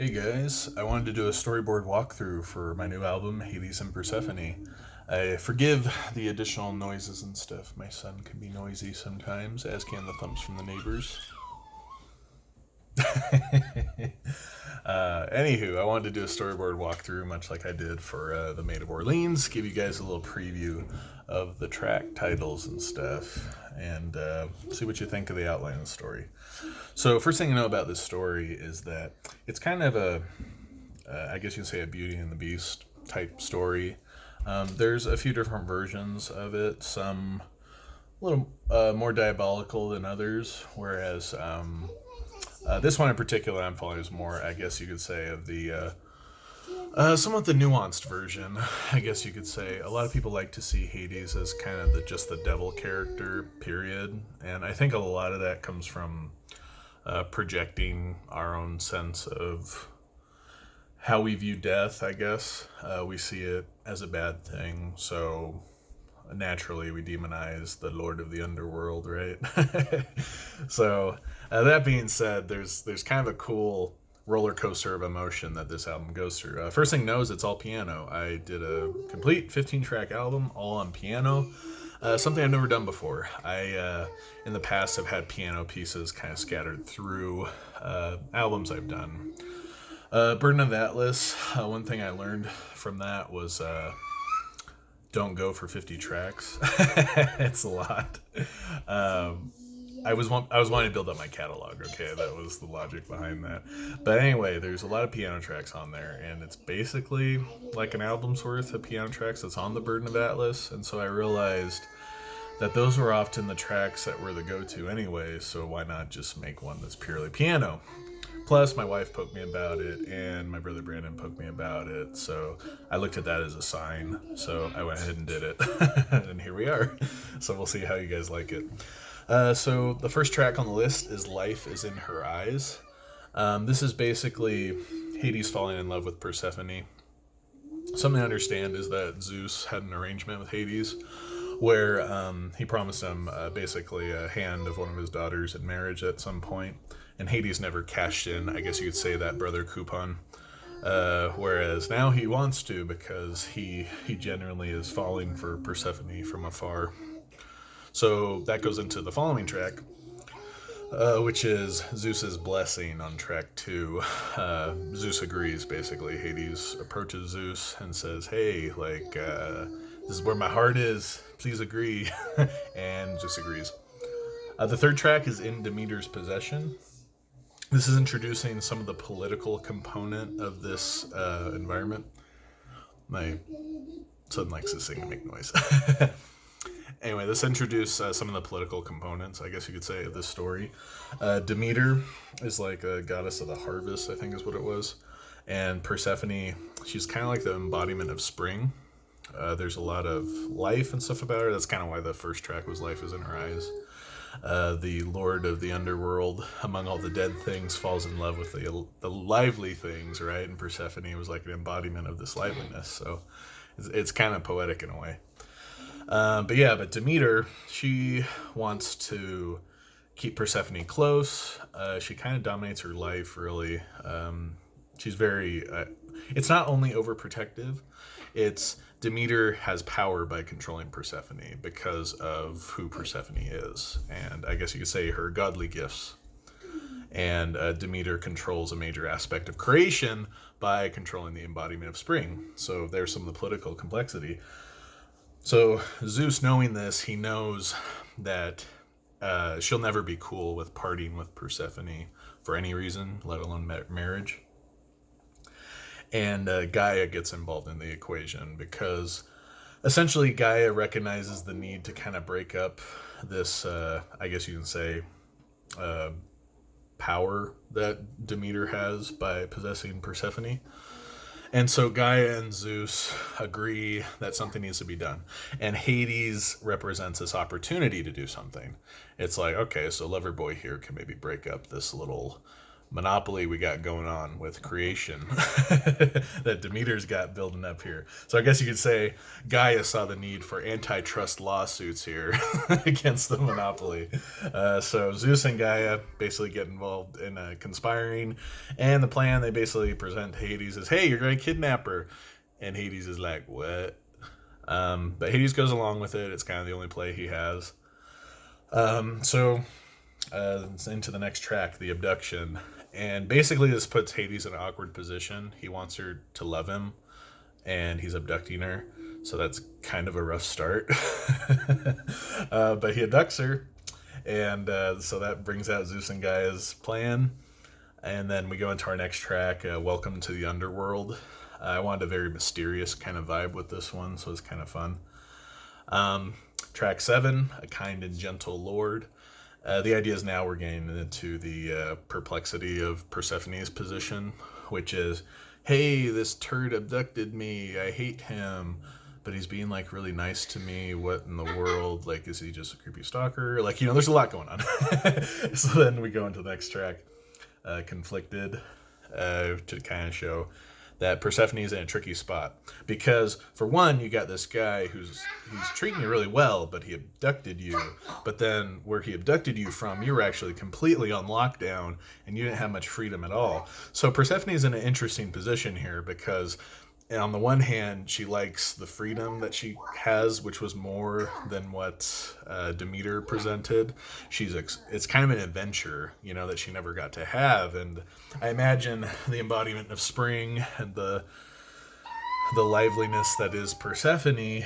Hey guys, I wanted to do a storyboard walkthrough for my new album, Hades and Persephone. I forgive the additional noises and stuff. My son can be noisy sometimes, as can the thumps from the neighbors. Anywho, I wanted to do a storyboard walkthrough, much like I did for the Maid of Orleans, give you guys a little preview of the track titles and stuff, and see what you think of the outline of the story. So, first thing to know about this story is that it's kind of I guess you can say, a Beauty and the Beast type story. There's a few different versions of it, some a little more diabolical than others, whereas this one in particular I'm following is more, I guess you could say, of the somewhat the nuanced version, I guess you could say. A lot of people like to see Hades as kind of just the devil character, period, and I think a lot of that comes from projecting our own sense of how we view death, I guess. We see it as a bad thing, so naturally we demonize the Lord of the Underworld, right? So, that being said, there's kind of a cool roller coaster of emotion that this album goes through. First thing to know is it's all piano. I did a complete 15-track album, all on piano. Something I've never done before. I, in the past, have had piano pieces kind of scattered through albums I've done. Burden of Atlas, one thing I learned from that was don't go for 50 tracks. It's a lot. I was wanting to build up my catalog. Okay, that was the logic behind that. But anyway, there's a lot of piano tracks on there, and it's basically like an album's worth of piano tracks that's on the Burden of Atlas. And so I realized that those were often the tracks that were the go-to anyway. So why not just make one that's purely piano? Plus, my wife poked me about it, and my brother Brandon poked me about it. So I looked at that as a sign. So I went ahead and did it, and here we are. So we'll see how you guys like it. So the first track on the list is Life is in Her Eyes. This is basically Hades falling in love with Persephone. Something I understand is that Zeus had an arrangement with Hades where he promised him basically a hand of one of his daughters in marriage at some point, and Hades never cashed in, I guess you could say, that brother coupon. Whereas now he wants to, because he genuinely is falling for Persephone from afar. So that goes into the following track, which is Zeus's blessing on track 2. Zeus agrees, basically. Hades approaches Zeus and says, hey, this is where my heart is. Please agree. And Zeus agrees. The third track is In Demeter's Possession. This is introducing some of the political component of this environment. My son likes to sing and make noise. Anyway, this introduced some of the political components, I guess you could say, of this story. Demeter is like a goddess of the harvest, I think is what it was. And Persephone, she's kind of like the embodiment of spring. There's a lot of life and stuff about her. That's kind of why the first track was Life is in Her Eyes. The Lord of the Underworld, among all the dead things, falls in love with the lively things, right? And Persephone was like an embodiment of this liveliness. So it's kind of poetic in a way. But Demeter, she wants to keep Persephone close. She kind of dominates her life, really. She's very, it's not only overprotective, it's Demeter has power by controlling Persephone because of who Persephone is. And I guess you could say her godly gifts. And Demeter controls a major aspect of creation by controlling the embodiment of spring. So there's some of the political complexity. So Zeus, knowing this, he knows that she'll never be cool with parting with Persephone for any reason, let alone marriage. And Gaia gets involved in the equation because essentially Gaia recognizes the need to kind of break up this, I guess you can say, power that Demeter has by possessing Persephone. And so Gaia and Zeus agree that something needs to be done. And Hades represents this opportunity to do something. It's like, okay, so Loverboy here can maybe break up this little monopoly we got going on with creation that Demeter's got building up here. So I guess you could say Gaia saw the need for antitrust lawsuits here against the monopoly. So Zeus and Gaia basically get involved in conspiring, and the plan they basically present to Hades is, hey, you're going to kidnap her. And Hades is like, what? But Hades goes along with it. It's kind of the only play he has. So it's into the next track, the Abduction. And basically this puts Hades in an awkward position. He wants her to love him, and he's abducting her. So that's kind of a rough start. But he abducts her, and so that brings out Zeus and Gaia's plan. And then we go into our next track, Welcome to the Underworld. I wanted a very mysterious kind of vibe with this one, so it's kind of fun. Track 7, A Kind and Gentle Lord. The idea is now we're getting into the perplexity of Persephone's position, which is, hey, this turd abducted me, I hate him, but he's being like really nice to me, what in the world, like, is he just a creepy stalker? Like, there's a lot going on. So then we go into the next track, Conflicted, to kind of show that Persephone's in a tricky spot. Because, for one, you got this guy he's treating you really well, but he abducted you. But then, where he abducted you from, you were actually completely on lockdown, and you didn't have much freedom at all. So Persephone's in an interesting position here, because on the one hand, she likes the freedom that she has, which was more than what Demeter presented. It's kind of an adventure, that she never got to have. And I imagine the embodiment of spring and the liveliness that is Persephone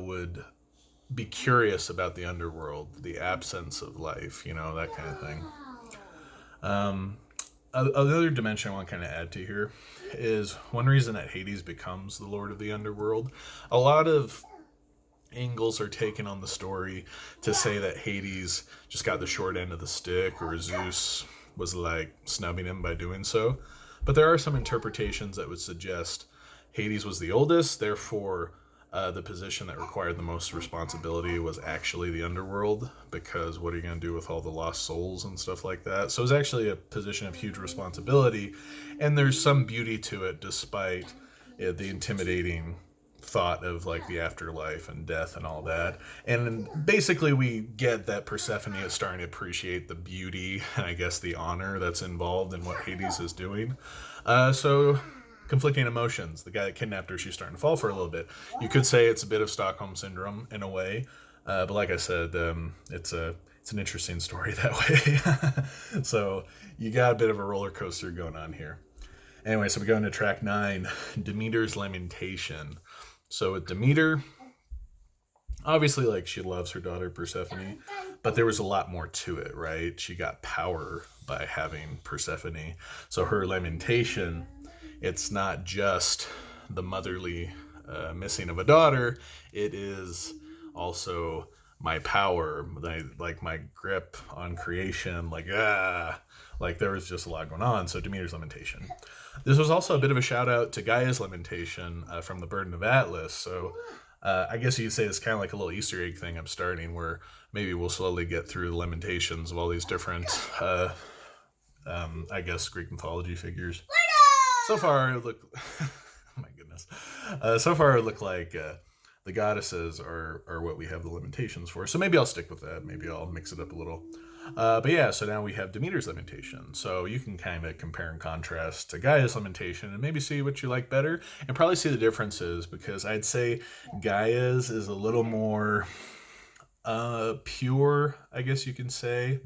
would be curious about the underworld, the absence of life, that kind of thing. Another dimension I want to kind of add to here is one reason that Hades becomes the Lord of the Underworld. A lot of angles are taken on the story to say that Hades just got the short end of the stick, or Zeus was like snubbing him by doing so. But there are some interpretations that would suggest Hades was the oldest, therefore the position that required the most responsibility was actually the underworld, because what are you going to do with all the lost souls and stuff like that? So it was actually a position of huge responsibility, and there's some beauty to it despite the intimidating thought of like the afterlife and death and all that. And basically we get that Persephone is starting to appreciate the beauty and I guess the honor that's involved in what Hades is doing. So conflicting emotions. The guy that kidnapped her, she's starting to fall for a little bit. You could say it's a bit of Stockholm Syndrome in a way, but like I said, it's an interesting story that way. So you got a bit of a roller coaster going on here. Anyway, so we go into track 9, Demeter's Lamentation. So with Demeter, obviously, like, she loves her daughter Persephone, but there was a lot more to it, right? She got power by having Persephone. So her lamentation, it's not just the motherly missing of a daughter. It is also my power, like my grip on creation, like there was just a lot going on. So Demeter's Lamentation. This was also a bit of a shout out to Gaia's Lamentation from the Burden of Atlas. So I guess you'd say it's kind of like a little Easter egg thing I'm starting, where maybe we'll slowly get through the lamentations of all these different, I guess, Greek mythology figures. So far, it look. Oh my goodness. So far, it looked like the goddesses are what we have the lamentations for. So maybe I'll stick with that. Maybe I'll mix it up a little. But yeah, so now we have Demeter's Lamentation. So you can kind of compare and contrast to Gaia's Lamentation and maybe see what you like better and probably see the differences, because I'd say Gaia's is a little more pure, I guess you can say.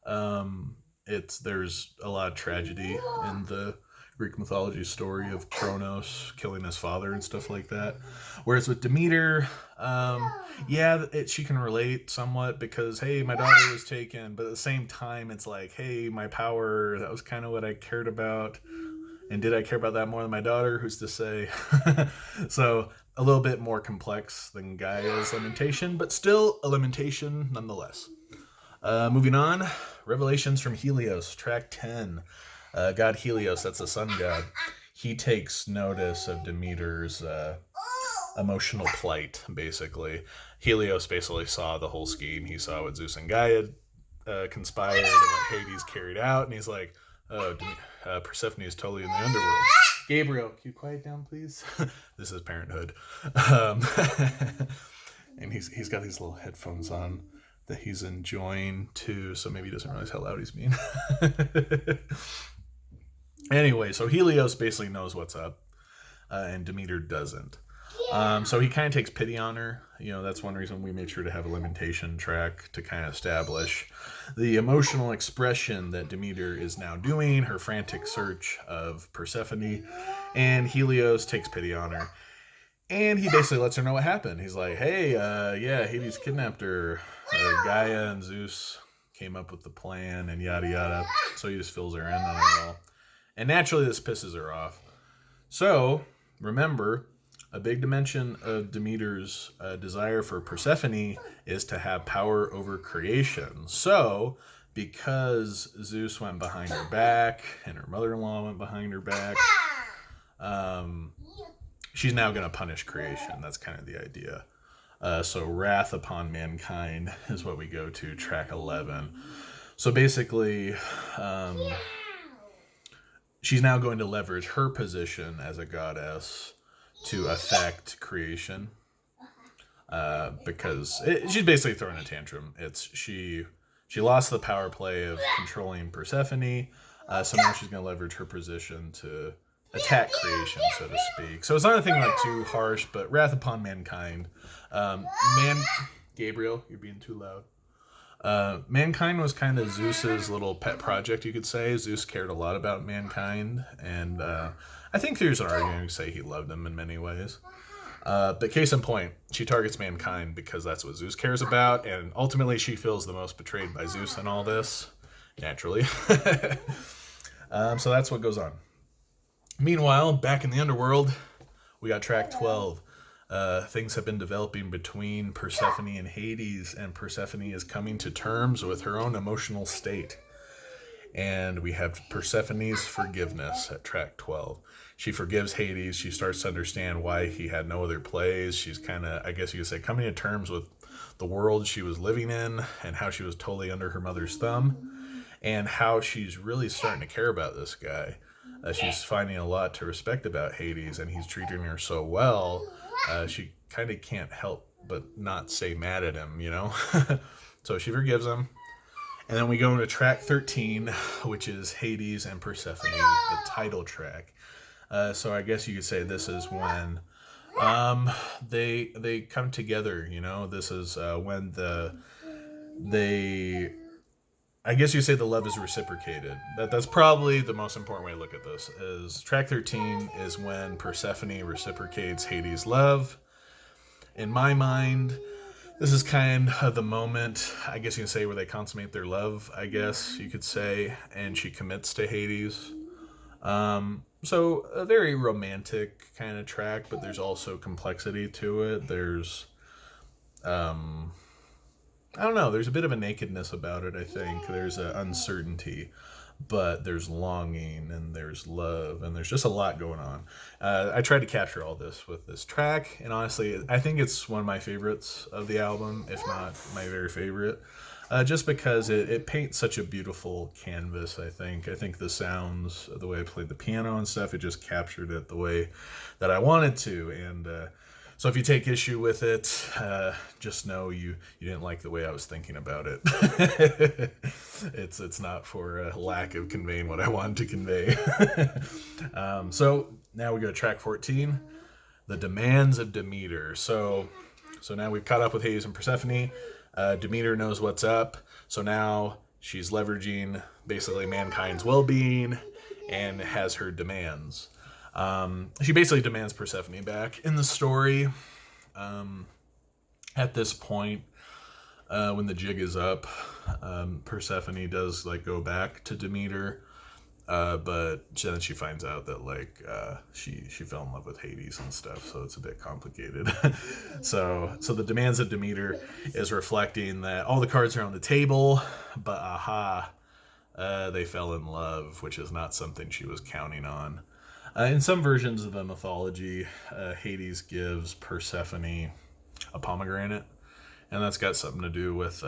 There's a lot of tragedy in the Greek mythology story of Kronos killing his father and stuff like that. Whereas with Demeter, she can relate somewhat because, hey, my daughter was taken, but at the same time, it's like, hey, my power, that was kind of what I cared about. And did I care about that more than my daughter? Who's to say? So a little bit more complex than Gaia's Lamentation, but still a lamentation nonetheless. Moving on, Revelations from Helios, track 10. God Helios, that's the sun god, he takes notice of Demeter's emotional plight, basically. Helios basically saw the whole scheme. He saw what Zeus and Gaia conspired and what Hades carried out, and he's like, Oh, Persephone is totally in the underworld. Gabriel, can you quiet down, please? This is Parenthood. Um, and he's got these little headphones on that he's enjoying too, so maybe he doesn't realize how loud he's being. Anyway, so Helios basically knows what's up, and Demeter doesn't. So he kind of takes pity on her. That's one reason we made sure to have a Lamentation track to kind of establish the emotional expression that Demeter is now doing, her frantic search of Persephone, and Helios takes pity on her. And he basically lets her know what happened. He's like, hey, yeah, Hades kidnapped her. Gaia and Zeus came up with the plan and yada yada. So he just fills her in on it all. And naturally, this pisses her off. So, remember, a big dimension of Demeter's desire for Persephone is to have power over creation. So, because Zeus went behind her back and her mother-in-law went behind her back, she's now going to punish creation. That's kind of the idea. So, Wrath Upon Mankind is what we go to, track 11. So, basically, she's now going to leverage her position as a goddess to affect creation, because she's basically throwing a tantrum. She lost the power play of controlling Persephone, so now she's going to leverage her position to attack creation, so to speak. So it's not anything like too harsh, but Wrath Upon Mankind. Gabriel, you're being too loud. Mankind was kind of Zeus's little pet project, you could say. Zeus cared a lot about mankind, and I think there's an argument to say he loved them in many ways. But case in point, she targets mankind because that's what Zeus cares about, and ultimately she feels the most betrayed by Zeus in all this, naturally. So that's what goes on. Meanwhile, back in the underworld, we got track 12. Things have been developing between Persephone and Hades, and Persephone is coming to terms with her own emotional state. And we have Persephone's forgiveness at track 12. She forgives Hades. She starts to understand why he had no other plays. She's kind of, I guess you could say, coming to terms with the world she was living in and how she was totally under her mother's thumb, and how she's really starting to care about this guy. She's finding a lot to respect about Hades, and he's treating her so well. She kind of can't help but not say mad at him, So she forgives him. And then we go into track 13, which is Hades and Persephone, the title track. So I guess you could say this is when they come together, This is when I guess you say the love is reciprocated. That's probably the most important way to look at this. Is track 13 is when Persephone reciprocates Hades' love. In my mind, this is kind of the moment, I guess you can say, where they consummate their love, I guess you could say, and she commits to Hades. So a very romantic kind of track, but there's also complexity to it. There's I don't know, there's a bit of a nakedness about it, I think. There's an uncertainty, but there's longing, and there's love, and there's just a lot going on. I tried to capture all this with this track, and honestly, I think it's one of my favorites of the album, if not my very favorite, just because it paints such a beautiful canvas, I think. I think the sounds, the way I played the piano and stuff, it just captured it the way that I wanted to, and so if you take issue with it, just know you didn't like the way I was thinking about it. It's not for a lack of conveying what I wanted to convey. So now we go to track 14, the Demands of Demeter. So now we've caught up with Hades and Persephone. Demeter knows what's up. So now she's leveraging basically mankind's well-being and has her demands. She basically demands Persephone back. In the story, at this point, when the jig is up, Persephone does go back to Demeter, but then she finds out that she fell in love with Hades and stuff, so it's a bit complicated. So the Demands of Demeter is reflecting that all the cards are on the table, but they fell in love, which is not something she was counting on. In some versions of the mythology, Hades gives Persephone a pomegranate, and that's got something to do with,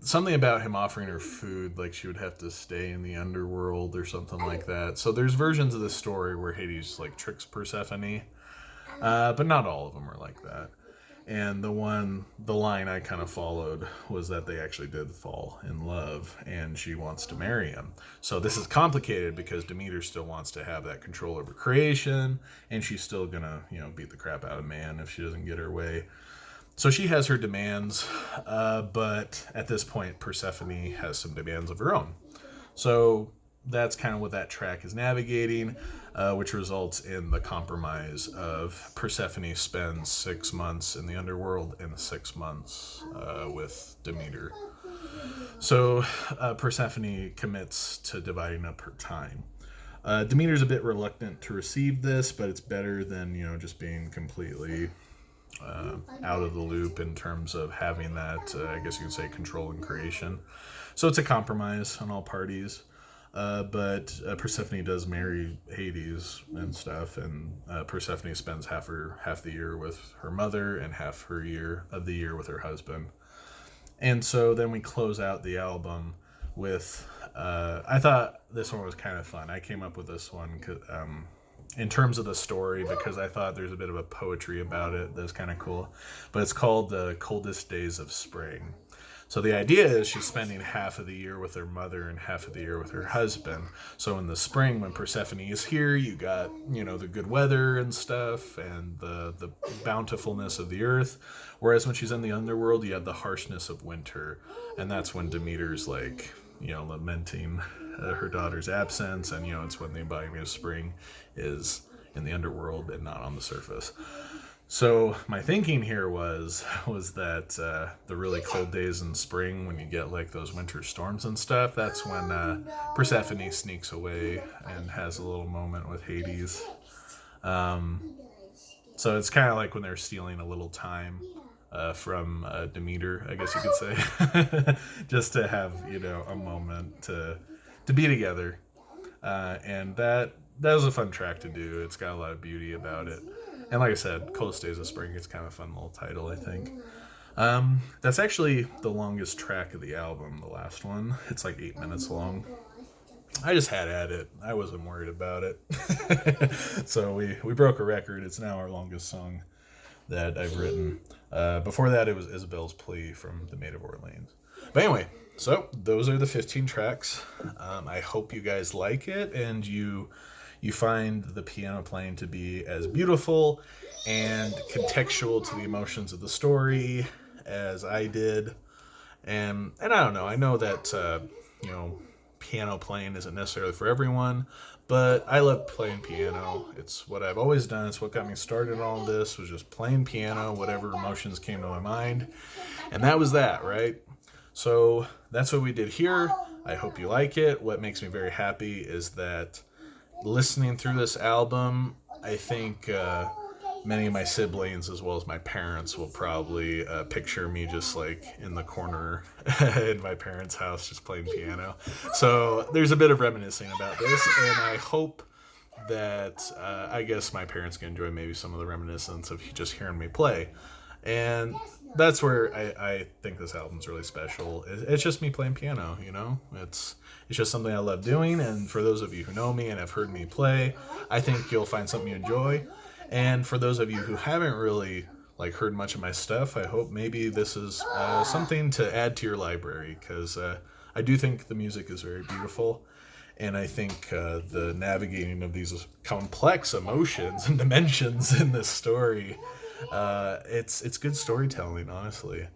something about him offering her food, like she would have to stay in the underworld or something like that. So there's versions of the story where Hades like tricks Persephone, but not all of them are like that. And the line I kind of followed was that they actually did fall in love, and she wants to marry him. So this is complicated because Demeter still wants to have that control over creation, and she's still gonna, beat the crap out of man if she doesn't get her way. So she has her demands, but at this point, Persephone has some demands of her own. So that's kind of what that track is navigating, which results in the compromise of Persephone spends 6 months in the underworld and 6 months with Demeter. So Persephone commits to dividing up her time. Demeter's a bit reluctant to receive this, but it's better than, just being completely out of the loop in terms of having that, I guess you could say, control and creation. So it's a compromise on all parties. But Persephone does marry Hades and stuff, and Persephone spends half the year with her mother and half the year with her husband. And so then we close out the album with, I thought this one was kind of fun. I came up with this one in terms of the story because I thought there's a bit of a poetry about it that's kind of cool. But it's called The Coldest Days of Spring. So the idea is she's spending half of the year with her mother and half of the year with her husband. So in the spring, when Persephone is here, you got, the good weather and stuff and the bountifulness of the earth. Whereas when she's in the underworld, you have the harshness of winter. And that's when Demeter's like, lamenting her daughter's absence. And, it's when the embodiment of spring is in the underworld and not on the surface. So my thinking here was that the really cold days in spring, when you get like those winter storms and stuff, that's when Persephone sneaks away and has a little moment with Hades. So it's kind of like when they're stealing a little time from Demeter, I guess you could say, just to have a moment to be together, and that was a fun track to do. It's got a lot of beauty about it. And like I said, Coldest Days of Spring, it's kind of a fun little title, I think. That's actually the longest track of the album, the last one. It's like 8 minutes long. I just had at it. I wasn't worried about it. So we broke a record. It's now our longest song that I've written. Before that, it was Isabel's Plea from the Maid of Orleans. But anyway, so those are the 15 tracks. I hope you guys like it, and you find the piano playing to be as beautiful and contextual to the emotions of the story as I did. And I don't know. I know that, piano playing isn't necessarily for everyone, but I love playing piano. It's what I've always done. It's what got me started in all this, was just playing piano, whatever emotions came to my mind. And that was that, right? So that's what we did here. I hope you like it. What makes me very happy is that listening through this album, I think many of my siblings as well as my parents will probably picture me just like in the corner in my parents' house just playing piano. So there's a bit of reminiscing about this, and I hope that I guess my parents can enjoy maybe some of the reminiscence of just hearing me play. And that's where I think this album's really special. It's just me playing piano, It's just something I love doing, and for those of you who know me and have heard me play, I think you'll find something you enjoy. And for those of you who haven't really heard much of my stuff, I hope maybe this is something to add to your library, because I do think the music is very beautiful, and I think the navigating of these complex emotions and dimensions in this story, it's good storytelling, honestly,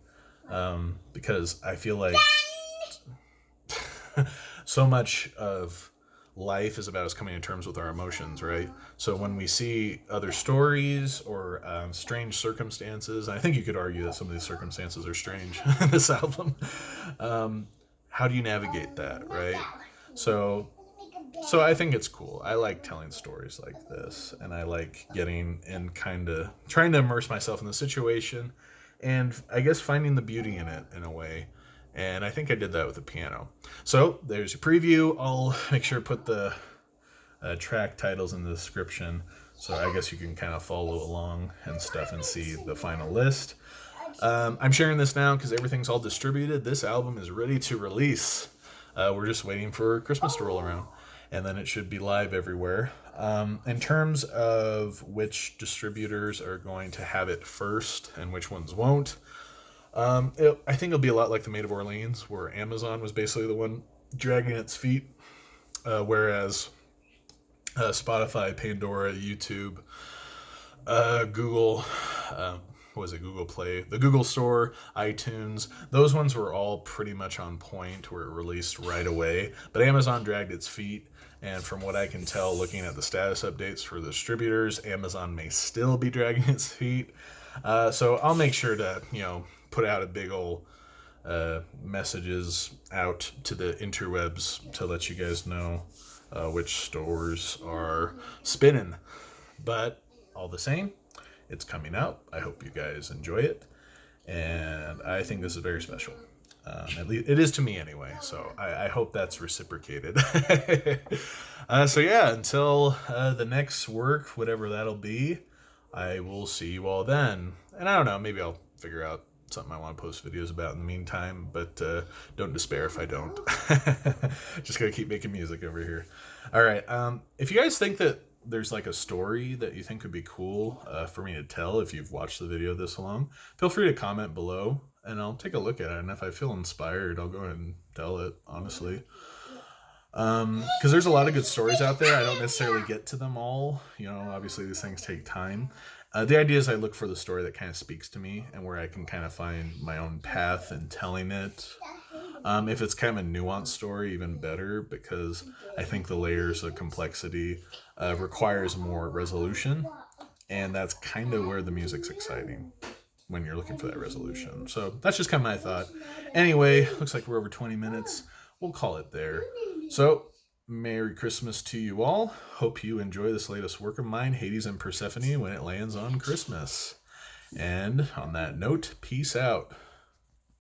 because I feel like so much of life is about us coming to terms with our emotions, right? So when we see other stories or strange circumstances, I think you could argue that some of these circumstances are strange in this album, how do you navigate that, right? So I think it's cool. I like telling stories like this, and I like getting in, kind of trying to immerse myself in the situation, and I guess finding the beauty in it in a way. And I think I did that with the piano. So there's your preview. I'll make sure to put the track titles in the description, so I guess you can kind of follow along and stuff and see the final list. I'm sharing this now because everything's all distributed. This album is ready to release. We're just waiting for Christmas to roll around, and then it should be live everywhere. In terms of which distributors are going to have it first and which ones won't, I think it'll be a lot like the Maid of Orleans, where Amazon was basically the one dragging its feet, whereas Spotify, Pandora, YouTube, Google, what was it, Google Play, the Google Store, iTunes, those ones were all pretty much on point, where it released right away. But Amazon dragged its feet, and from what I can tell, looking at the status updates for the distributors, Amazon may still be dragging its feet. So I'll make sure to, put out a big old messages out to the interwebs to let you guys know which stores are spinning. But all the same, it's coming out. I hope you guys enjoy it, and I think this is very special. At least it is to me anyway, so I hope that's reciprocated. So yeah, until the next work, whatever that'll be, I will see you all then. And I don't know, maybe I'll figure out something I want to post videos about in the meantime, but don't despair if I don't. Just gotta keep making music over here. All right, if you guys think that there's like a story that you think would be cool for me to tell, if you've watched the video this long, feel free to comment below and I'll take a look at it, and if I feel inspired, I'll go ahead and tell it, honestly. Because there's a lot of good stories out there. I don't necessarily get to them all. Obviously these things take time. The idea is I look for the story that kind of speaks to me and where I can kind of find my own path in telling it. If it's kind of a nuanced story, even better, because I think the layers of complexity requires more resolution, and that's kind of where the music's exciting, when you're looking for that resolution. So that's just kind of my thought. Anyway, looks like we're over 20 minutes. We'll call it there. So, Merry Christmas to you all. Hope you enjoy this latest work of mine, Hades and Persephone, when it lands on Christmas. And on that note, peace out.